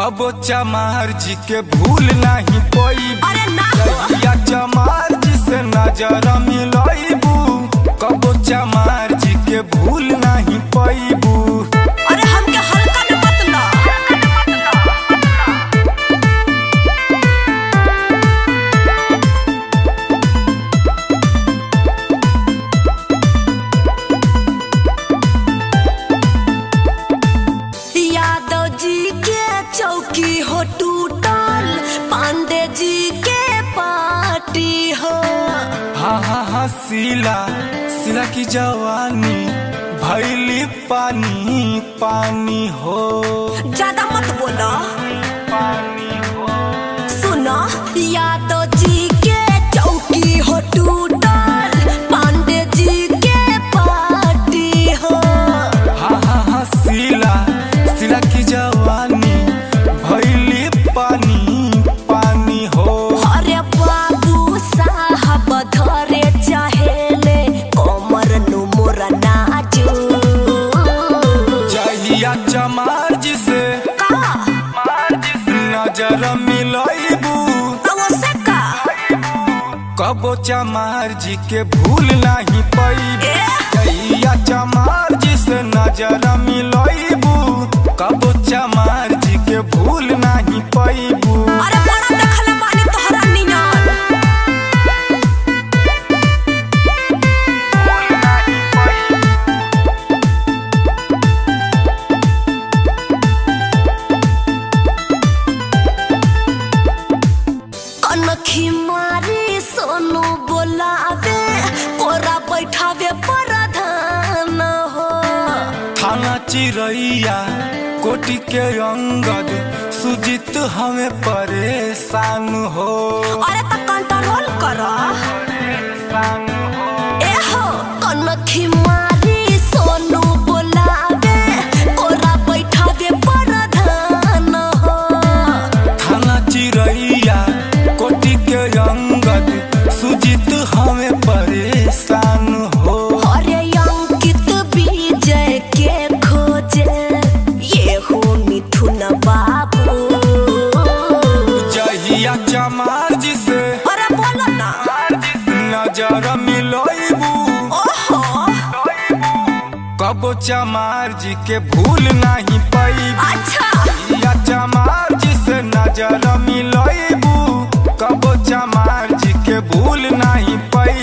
कबो चमार जी के भूल नहीं पैबू। अरे ना जहिया चमार जी से नजर मिलैबू कबो चमार जी के भूल नहीं पैबू। अरे हमके हल्का न मत ला। यादव जी के चौकी हो टूटल, पांडे जी के पार्टी हो। हाँ हाँ हाँ सीला की जवानी भैली पानी पानी हो। ज्यादा मत बोलो। पानी हो सुनो यादव जी के चौकी हो टूटल, पांडे जी के पार्टी हो। हाँ हाँ हाँ सीला की जवानी भैली पानी पानी हो। अरे बाबू साहब धरे चाहेले कमर नुमुर नाजू। जहिया चमार जी से नजर मिलैबू कबो चमार जी के भूल नहीं पैबू। जहिया चमार जी से नजर मिलैबू कबो चमार जी के भूल नहीं पैबू। अरे बड़ा देखला बानी तोहरा नियन। कनखी मारी सोनू बोलावे, कोरा बैठावे प्रधान हो। थाना चिरैया कोटि के अंगद सुजित हमें परेशान हो। अरे तो कंट्रोल करो। ए हो कनखी मारी सोनू बोलावे, कोरा बैठावे प्रधान हो। थाना चिरैया कोटि के अंगद सुजित हमें परेशान हो। अरे अंकित विजय के खोजे ये हो मिथुन बाबू। जहिया चमार जी से अरे बोलो ना। नजर मिलैबू ओहो कबो चमार जी के भूल नहीं पैबू। अच्छा या चमार जी से नजर मिलैबू कबो चमार जी के भूल नहीं पैबू।